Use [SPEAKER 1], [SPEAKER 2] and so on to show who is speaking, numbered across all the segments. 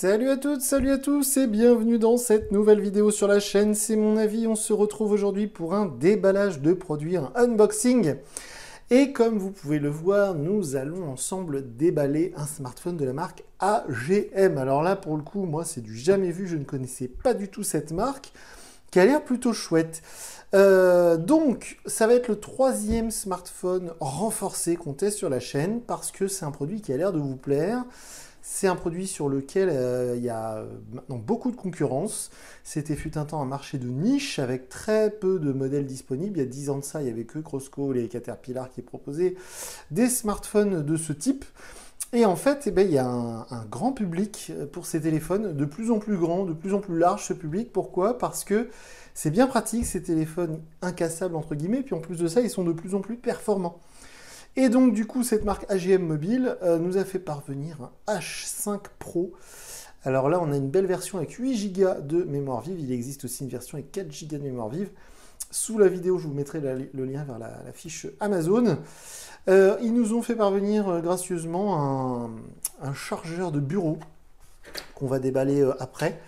[SPEAKER 1] Salut à toutes, salut à tous et bienvenue dans cette nouvelle vidéo sur la chaîne. C'est mon avis, on se retrouve aujourd'hui pour un déballage de produits, un unboxing. Et comme vous pouvez le voir, nous allons ensemble déballer un smartphone de la marque AGM. Alors là, pour le coup, moi, c'est du jamais vu, je ne connaissais pas du tout cette marque, qui a l'air plutôt chouette. Donc, ça va être le troisième smartphone renforcé qu'on teste sur la chaîne, parce que c'est un produit qui a l'air de vous plaire. C'est un produit sur lequel il y a maintenant beaucoup de concurrence. C'était fut un temps un marché de niche avec très peu de modèles disponibles. Il y a 10 ans de ça, il n'y avait que Crosscall et Caterpillar qui proposaient des smartphones de ce type. Et en fait, il y a un grand public pour ces téléphones, de plus en plus grand, de plus en plus large ce public. Pourquoi? Parce que c'est bien pratique, ces téléphones incassables entre guillemets, puis en plus de ça, ils sont de plus en plus performants. Et donc du coup, cette marque AGM Mobile nous a fait parvenir un H5 Pro. Alors là, on a une belle version avec 8 Go de mémoire vive. Il existe aussi une version avec 4 Go de mémoire vive. Sous la vidéo, je vous mettrai le lien vers la fiche Amazon. Ils nous ont fait parvenir gracieusement un chargeur de bureau qu'on va déballer après.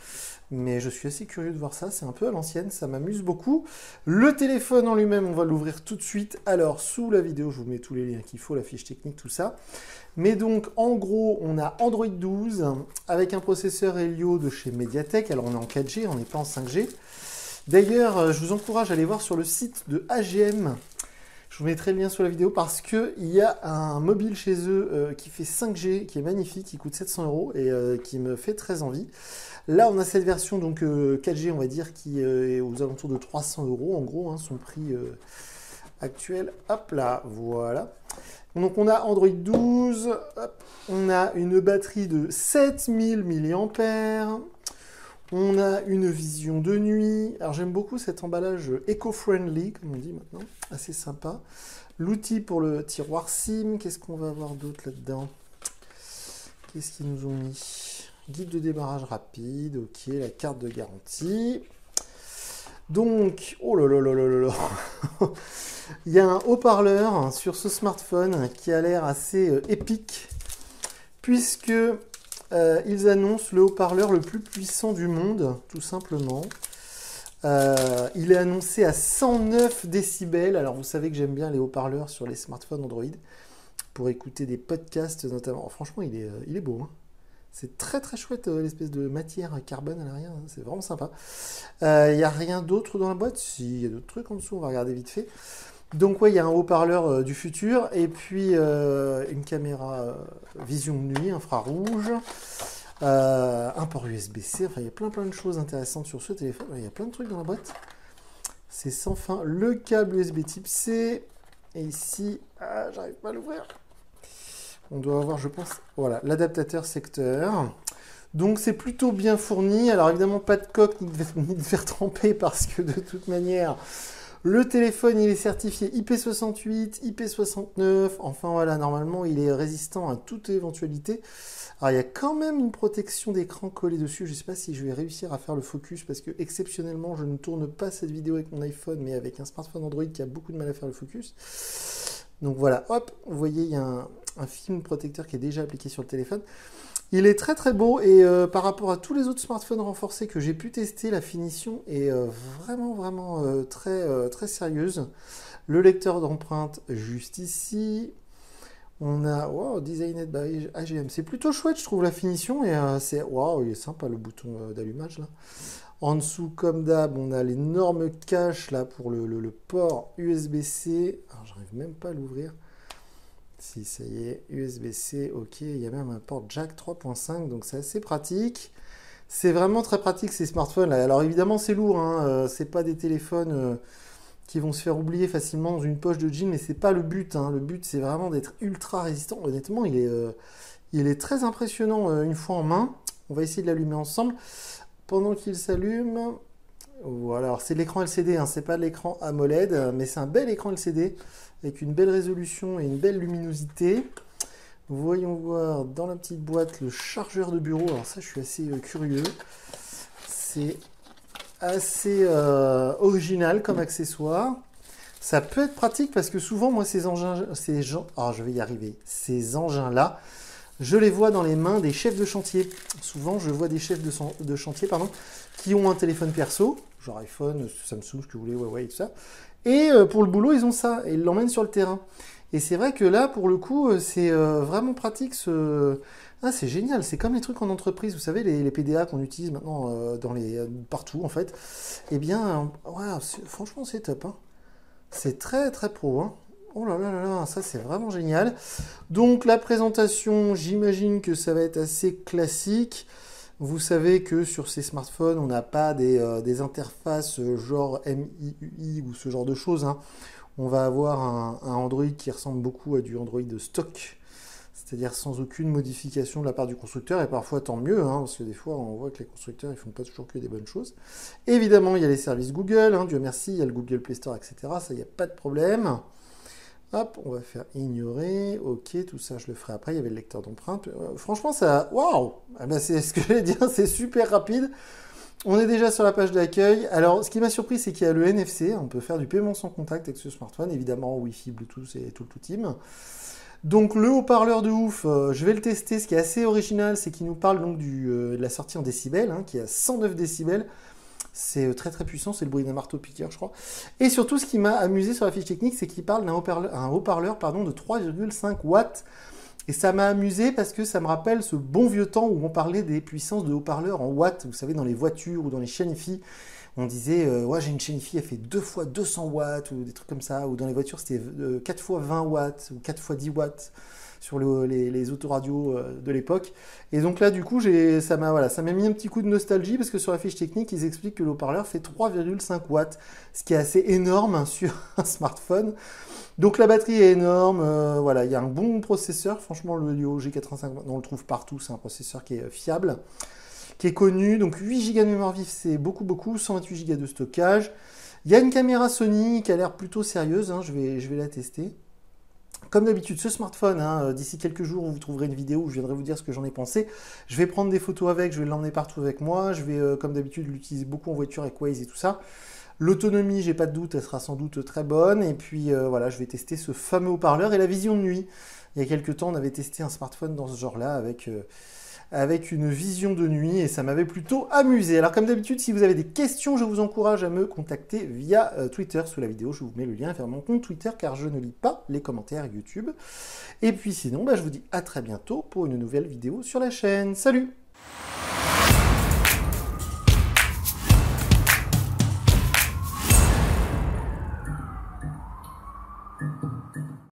[SPEAKER 1] Mais je suis assez curieux de voir ça, c'est un peu à l'ancienne, ça m'amuse beaucoup. Le téléphone en lui-même, on va l'ouvrir tout de suite. Alors, sous la vidéo, je vous mets tous les liens qu'il faut, la fiche technique, tout ça. Mais donc, en gros, on a Android 12 avec un processeur Helio de chez Mediatek. Alors, on est en 4G, on n'est pas en 5G. D'ailleurs, je vous encourage à aller voir sur le site de AGM. Je vous mettrai le lien sous la vidéo parce qu'il y a un mobile chez eux qui fait 5G, qui est magnifique, qui coûte 700 € et qui me fait très envie. Là, on a cette version donc 4G, on va dire, qui est aux alentours de 300 € en gros, hein, son prix actuel. Hop là, voilà. Donc on a Android 12, hop, on a une batterie de 7000 mAh. On a une vision de nuit. Alors j'aime beaucoup cet emballage éco-friendly, comme on dit maintenant. Assez sympa. L'outil pour le tiroir SIM. Qu'est-ce qu'on va avoir d'autre là-dedans? Qu'est-ce qu'ils nous ont mis? Guide de démarrage rapide. Ok, la carte de garantie. Donc, oh là là là là là là. Il y a un haut-parleur sur ce smartphone qui a l'air assez épique. Puisque... ils annoncent le haut-parleur le plus puissant du monde, tout simplement. Il est annoncé à 109 décibels. Alors, vous savez que j'aime bien les haut-parleurs sur les smartphones Android pour écouter des podcasts notamment. Oh, franchement, il est beau. Hein. C'est très très chouette l'espèce de matière carbone à l'arrière. Hein. C'est vraiment sympa. Il n'y a rien d'autre dans la boîte. Si, il y a d'autres trucs en dessous. On va regarder vite fait. Donc ouais, il y a un haut-parleur du futur et puis une caméra vision de nuit, infrarouge, un port USB-C, enfin il y a plein de choses intéressantes sur ce téléphone, il y a plein de trucs dans la boîte, c'est sans fin. Le câble USB type C, et ici, j'arrive pas à l'ouvrir, on doit avoir je pense, voilà, l'adaptateur secteur. Donc c'est plutôt bien fourni, alors évidemment pas de coque ni de fer trempé parce que de toute manière... Le téléphone, il est certifié IP68, IP69, enfin voilà, normalement, il est résistant à toute éventualité. Alors, il y a quand même une protection d'écran collée dessus. Je ne sais pas si je vais réussir à faire le focus parce que, exceptionnellement, je ne tourne pas cette vidéo avec mon iPhone, mais avec un smartphone Android qui a beaucoup de mal à faire le focus. Donc voilà, hop, vous voyez, il y a un film protecteur qui est déjà appliqué sur le téléphone. Il est très très beau et par rapport à tous les autres smartphones renforcés que j'ai pu tester, la finition est vraiment très sérieuse. Le lecteur d'empreintes juste ici. On a wow, Designed by AGM. C'est plutôt chouette, je trouve, la finition et c'est waouh, il est sympa le bouton d'allumage là. En dessous, comme d'hab, on a l'énorme cache là pour le port USB-C. Alors, j'arrive même pas à l'ouvrir. Si, ça y est, USB-C, ok, il y a même un port jack 3.5, donc c'est assez pratique. C'est vraiment très pratique ces smartphones là. Alors évidemment c'est lourd, hein, c'est pas des téléphones qui vont se faire oublier facilement dans une poche de jean, mais c'est pas le but, hein. Le but c'est vraiment d'être ultra résistant. Honnêtement, il est très impressionnant une fois en main. On va essayer de l'allumer ensemble. Pendant qu'il s'allume, voilà, alors c'est l'écran LCD, hein, c'est pas l'écran AMOLED, mais c'est un bel écran LCD avec une belle résolution et une belle luminosité. Voyons voir dans la petite boîte le chargeur de bureau. Alors ça, je suis assez curieux. C'est assez original comme accessoire. Ça peut être pratique parce que souvent, moi, ces engins-là, je les vois dans les mains des chefs de chantier. Souvent, je vois des chefs de chantier qui ont un téléphone perso, genre iPhone, Samsung, ce que vous voulez, Huawei, tout ça. Et pour le boulot, ils ont ça, et ils l'emmènent sur le terrain. Et c'est vrai que là, pour le coup, c'est vraiment pratique. Ah, c'est génial, c'est comme les trucs en entreprise, vous savez, les PDA qu'on utilise maintenant partout, en fait. Eh bien, ouais, franchement, c'est top, hein. C'est très, très pro, hein. Oh là là là là, ça c'est vraiment génial. Donc la présentation, j'imagine que ça va être assez classique. Vous savez que sur ces smartphones, on n'a pas des interfaces genre MIUI ou ce genre de choses, hein. On va avoir un Android qui ressemble beaucoup à du Android de stock, c'est-à-dire sans aucune modification de la part du constructeur, et parfois tant mieux, hein, parce que des fois on voit que les constructeurs ils font pas toujours que des bonnes choses. Évidemment, il y a les services Google, hein, Dieu merci, il y a le Google Play Store, etc. Ça, il n'y a pas de problème. Hop, on va faire ignorer. Ok, tout ça, je le ferai après. Il y avait le lecteur d'empreintes. Franchement, ça... Waouh! Ah ben, c'est ce que j'allais dire, c'est super rapide. On est déjà sur la page d'accueil. Alors, ce qui m'a surpris, c'est qu'il y a le NFC. On peut faire du paiement sans contact avec ce smartphone. Évidemment, Wi-Fi, Bluetooth et tout le team. Donc, le haut-parleur de ouf, je vais le tester. Ce qui est assez original, c'est qu'il nous parle donc de la sortie en décibels, hein, qui est à 109 décibels. C'est très très puissant, c'est le bruit d'un marteau-piqueur, je crois. Et surtout, ce qui m'a amusé sur la fiche technique, c'est qu'il parle d'un haut-parleur de 3,5 watts. Et ça m'a amusé parce que ça me rappelle ce bon vieux temps où on parlait des puissances de haut-parleurs en watts. Vous savez, dans les voitures ou dans les chaînes hi-fi, on disait ouais, j'ai une chaîne hi-fi, elle fait 2 fois 200 watts ou des trucs comme ça. Ou dans les voitures, c'était 4 fois 20 watts ou 4 fois 10 watts sur les autoradios de l'époque. Et donc là, du coup, ça m'a mis un petit coup de nostalgie parce que sur la fiche technique, ils expliquent que le haut-parleur fait 3,5 watts, ce qui est assez énorme sur un smartphone. Donc la batterie est énorme, voilà, il y a un bon processeur, franchement le Helio G85, on le trouve partout, c'est un processeur qui est fiable, qui est connu, donc 8 Go de mémoire vive, c'est beaucoup, 128 Go de stockage. Il y a une caméra Sony qui a l'air plutôt sérieuse, hein, je vais la tester. Comme d'habitude, ce smartphone, hein, d'ici quelques jours, vous trouverez une vidéo où je viendrai vous dire ce que j'en ai pensé. Je vais prendre des photos avec, je vais l'emmener partout avec moi. Je vais, comme d'habitude, l'utiliser beaucoup en voiture avec Waze et tout ça. L'autonomie, j'ai pas de doute, elle sera sans doute très bonne. Et puis voilà, je vais tester ce fameux haut-parleur et la vision de nuit. Il y a quelques temps, on avait testé un smartphone dans ce genre-là avec une vision de nuit et ça m'avait plutôt amusé. Alors comme d'habitude, si vous avez des questions, je vous encourage à me contacter via Twitter sous la vidéo. Je vous mets le lien vers mon compte Twitter car je ne lis pas les commentaires YouTube. Et puis sinon, je vous dis à très bientôt pour une nouvelle vidéo sur la chaîne. Salut!
[SPEAKER 2] Thank you.